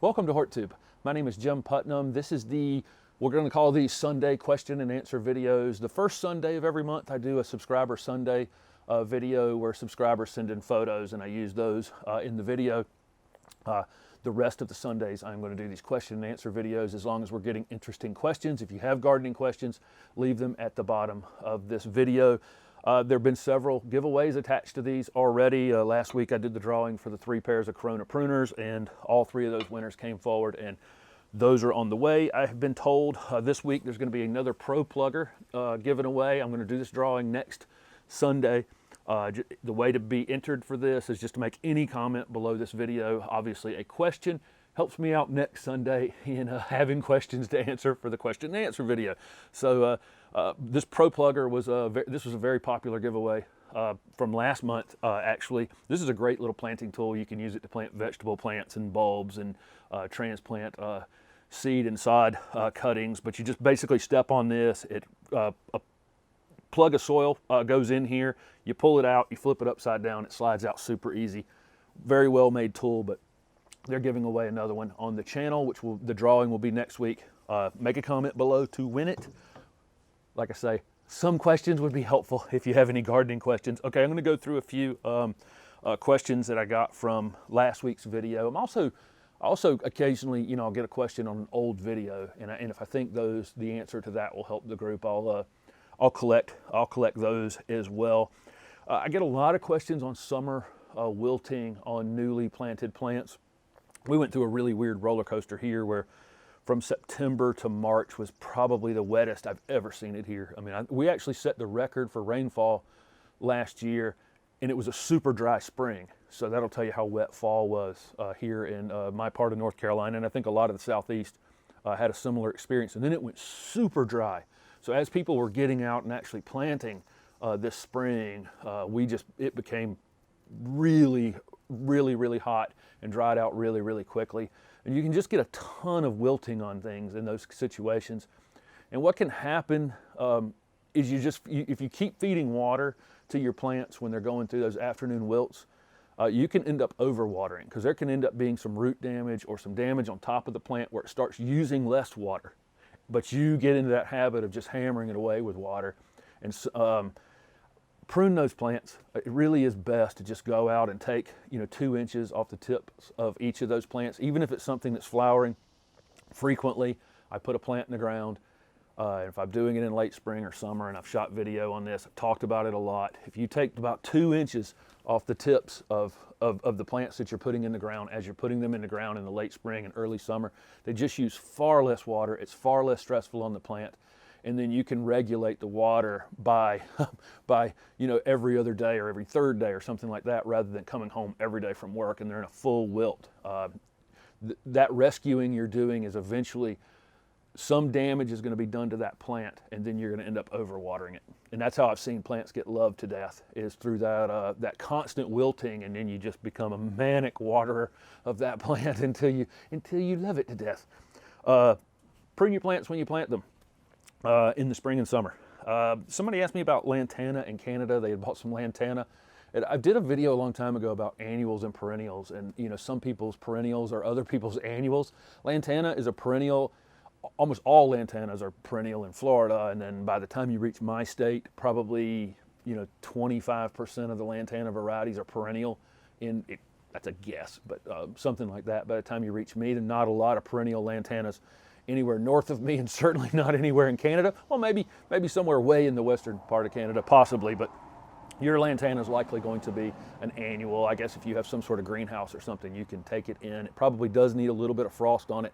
Welcome to HortTube. My name is Jim Putnam. This is we're going to call these Sunday question and answer videos. The first Sunday of every month I do a subscriber Sunday video where subscribers send in photos and I use those in the video. The rest of the Sundays I'm going to do these question and answer videos as long as we're getting interesting questions. If you have gardening questions, leave them at the bottom of this video. There have been several giveaways attached to these already. Last week I did the drawing for the 3 pairs of Corona pruners, and all 3 of those winners came forward, and those are on the way. I have been told this week there's going to be another Pro Plugger given away. I'm going to do this drawing next Sunday. The way to be entered for this is just to make any comment below this video. Obviously a question helps me out next Sunday in having questions to answer for the question and answer video. So this Pro Plugger was this was a very popular giveaway from last month. Actually, this is a great little planting tool. You can use it to plant vegetable plants and bulbs and transplant seed and sod cuttings. But you just basically step on this. A plug of soil goes in here. You pull it out. You flip it upside down. It slides out super easy. Very well made tool, but they're giving away another one on the channel, which the drawing will be next week. Make a comment below to win it. Like I say, some questions would be helpful if you have any gardening questions. Okay, I'm going to go through a few questions that I got from last week's video. I'm also occasionally, I'll get a question on an old video, and if I think the answer to that will help the group, I'll collect those as well. I get a lot of questions on summer wilting on newly planted plants. We went through a really weird roller coaster here where from September to March was probably the wettest I've ever seen it here. I mean, we actually set the record for rainfall last year, and it was a super dry spring. So that'll tell you how wet fall was here in my part of North Carolina, and I think a lot of the Southeast had a similar experience. And then it went super dry. So as people were getting out and actually planting this spring, it became really hot and dried out really quickly. And you can just get a ton of wilting on things in those situations. And what can happen is if you keep feeding water to your plants when they're going through those afternoon wilts, you can end up overwatering, because there can end up being some root damage or some damage on top of the plant where it starts using less water. But you get into that habit of just hammering it away with water. And prune those plants. It really is best to just go out and take 2 inches off the tips of each of those plants, even if it's something that's flowering. Frequently I put a plant in the ground, if I'm doing it in late spring or summer, and I've shot video on this, I've talked about it a lot. If you take about 2 inches off the tips of the plants that you're putting in the ground, as you're putting them in the ground in the late spring and early summer, they just use far less water. It's far less stressful on the plant. And then you can regulate the water by every other day or every 3rd day or something like that, rather than coming home every day from work and they're in a full wilt. That rescuing you're doing is eventually some damage is going to be done to that plant, and then you're going to end up overwatering it. And that's how I've seen plants get loved to death, is through that constant wilting, and then you just become a manic waterer of that plant until you love it to death. Prune your plants when you plant them. In the spring and summer. Somebody asked me about lantana in Canada. They had bought some lantana. And I did a video a long time ago about annuals and perennials, and some people's perennials are other people's annuals. Lantana is a perennial. Almost all lantanas are perennial in Florida, and then by the time you reach my state, probably 25% of the lantana varieties are perennial. That's a guess, but something like that. By the time you reach me, there's not a lot of perennial lantanas anywhere north of me, and certainly not anywhere in Canada. Well, maybe somewhere way in the western part of Canada, possibly, but your lantana is likely going to be an annual. I guess if you have some sort of greenhouse or something, you can take it in. It probably does need a little bit of frost on it,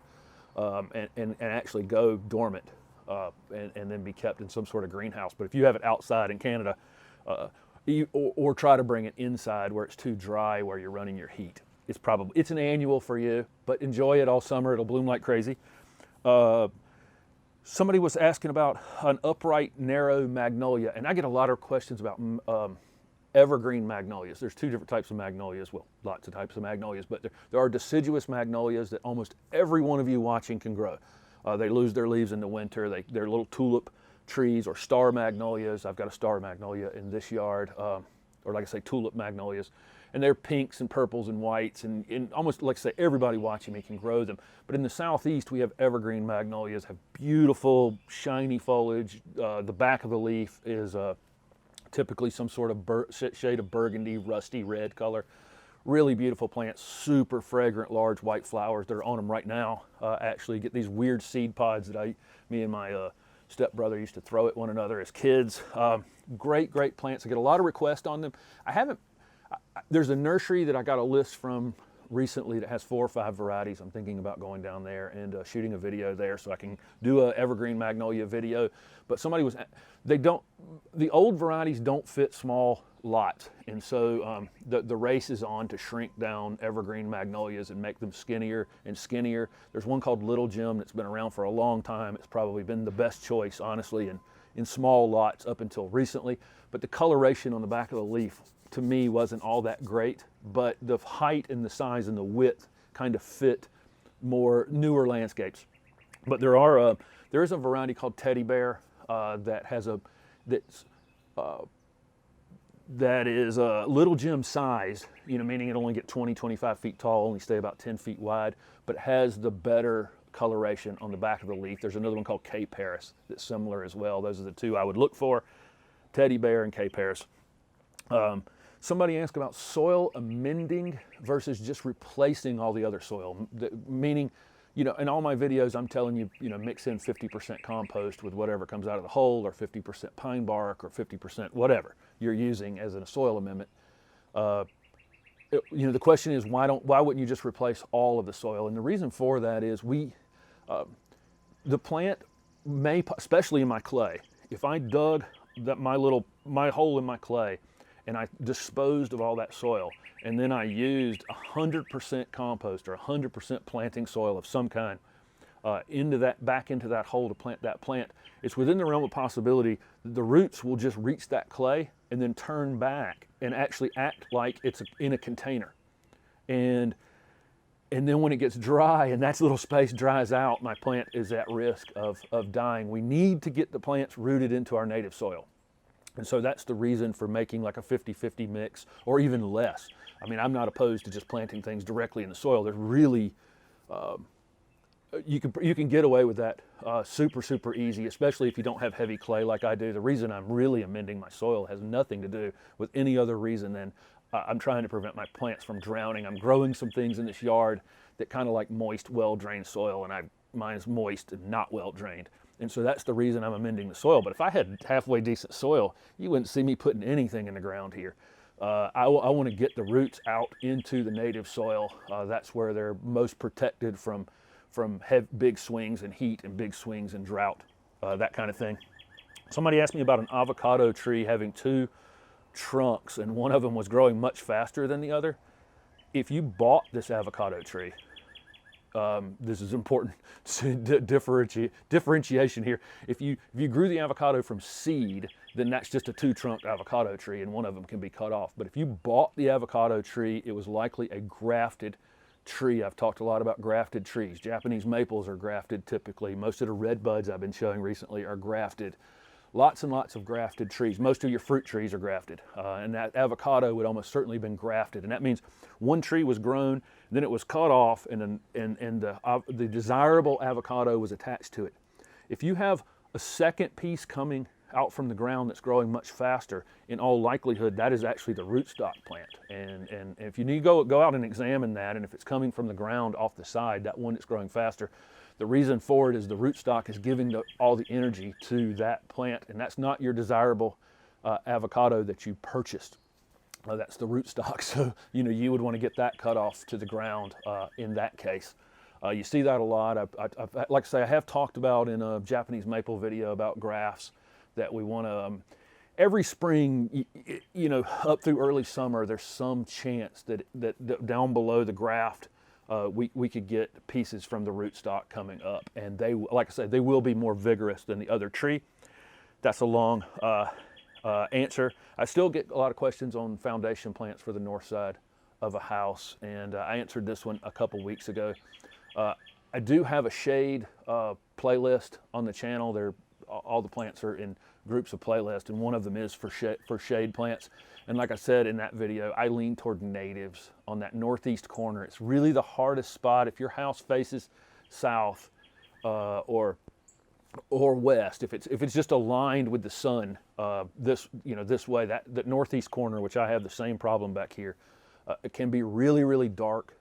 and actually go dormant and then be kept in some sort of greenhouse. But if you have it outside in Canada, or try to bring it inside where it's too dry, where you're running your heat, it's an annual for you, but enjoy it all summer. It'll bloom like crazy. Somebody was asking about an upright, narrow magnolia, and I get a lot of questions about evergreen magnolias. There's 2 different types of magnolias, well, lots of types of magnolias, but there are deciduous magnolias that almost every one of you watching can grow. They lose their leaves in the winter. They're little tulip trees, or star magnolias. I've got a star magnolia in this yard, or like I say, tulip magnolias. and they're pinks and purples and whites, and almost like I say, everybody watching me can grow them. But in the southeast, we have evergreen magnolias, have beautiful shiny foliage. The back of the leaf is typically some sort of shade of burgundy, rusty red color. Really beautiful plants, super fragrant, large white flowers that are on them right now. Actually get these weird seed pods that me and my stepbrother used to throw at one another as kids. Great plants. I get a lot of requests on them. There's a nursery that I got a list from recently that has 4 or 5 varieties. I'm thinking about going down there and shooting a video there so I can do a evergreen magnolia video. But the old varieties don't fit small lots, and so the race is on to shrink down evergreen magnolias and make them skinnier and skinnier. There's one called Little Jim that's been around for a long time. It's probably been the best choice, honestly, in small lots up until recently. But the coloration on the back of the leaf, to me, wasn't all that great, but the height and the size and the width kind of fit more newer landscapes. But there is a variety called Teddy Bear that is Little Jim size, meaning it only get 20-25 feet tall, only stay about 10 feet wide, but has the better coloration on the back of the leaf. There's another one called Cape Paris that's similar as well. Those are the two I would look for, Teddy Bear and Cape Paris. Somebody asked about soil amending versus just replacing all the other soil, meaning, in all my videos, I'm telling you, mix in 50% compost with whatever comes out of the hole, or 50% pine bark, or 50% whatever you're using as a soil amendment. The question is, why wouldn't you just replace all of the soil? And the reason for that is the plant may, especially in my clay, if I dug my hole in my clay, and I disposed of all that soil, and then I used 100% compost or 100% planting soil of some kind back into that hole to plant that plant, it's within the realm of possibility that the roots will just reach that clay and then turn back and actually act like it's in a container. And then when it gets dry and that little space dries out, my plant is at risk of dying. We need to get the plants rooted into our native soil. And so that's the reason for making like a 50-50 mix, or even less. I mean, I'm not opposed to just planting things directly in the soil. There's really, you can get away with that super easy, especially if you don't have heavy clay like I do. The reason I'm really amending my soil has nothing to do with any other reason than I'm trying to prevent my plants from drowning. I'm growing some things in this yard that kind of like moist, well-drained soil, and mine is moist and not well-drained. And so that's the reason I'm amending the soil. But if I had halfway decent soil, you wouldn't see me putting anything in the ground here. I want to get the roots out into the native soil. That's where they're most protected from big swings in heat and big swings in drought, that kind of thing. Somebody asked me about an avocado tree having 2 trunks, and one of them was growing much faster than the other. If you bought this avocado tree, this is important differentiation here. If you grew the avocado from seed, then that's just a 2-trunk avocado tree, and one of them can be cut off. But if you bought the avocado tree, it was likely a grafted tree. I've talked a lot about grafted trees. Japanese maples are grafted typically. Most of the red buds I've been showing recently are grafted. Lots and lots of grafted trees. Most of your fruit trees are grafted, and that avocado would almost certainly have been grafted. And that means one tree was grown, then it was cut off, and the desirable avocado was attached to it. If you have a second piece coming out from the ground that's growing much faster, in all likelihood that is actually the rootstock plant. And if you need to go out and examine that, and if it's coming from the ground off the side, that one that's growing faster, the reason for it is the rootstock is giving all the energy to that plant, and that's not your desirable avocado that you purchased. That's the rootstock, so you would want to get that cut off to the ground in that case. You see that a lot. Like I say, I have talked about in a Japanese maple video about grafts that we want to, every spring, up through early summer, there's some chance that down below the graft, we could get pieces from the rootstock coming up, and they, like I said, they will be more vigorous than the other tree. That's a long answer. I still get a lot of questions on foundation plants for the north side of a house, and I answered this one a couple weeks ago. I do have a shade playlist on the channel. They're all the plants are in groups of playlist, and one of them is for shade plants. And like I said in that video, I lean toward natives on that northeast corner. It's really the hardest spot. If your house faces south or west, if it's just aligned with the sun this way, that northeast corner, which I have the same problem back here, it can be really, really dark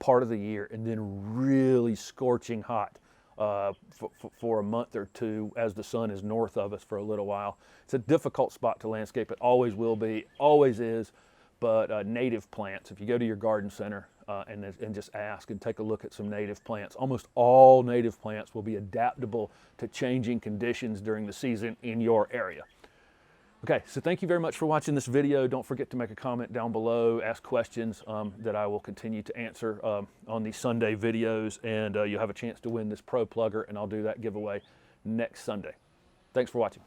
part of the year, and then really scorching hot for a month or two as the sun is north of us for a little while. It's a difficult spot to landscape. It always will be, always is. But native plants, if you go to your garden center and just ask and take a look at some native plants, almost all native plants will be adaptable to changing conditions during the season in your area. Okay, so thank you very much for watching this video. Don't forget to make a comment down below, ask questions that I will continue to answer on these Sunday videos, and you'll have a chance to win this Pro Plugger, and I'll do that giveaway next Sunday. Thanks for watching.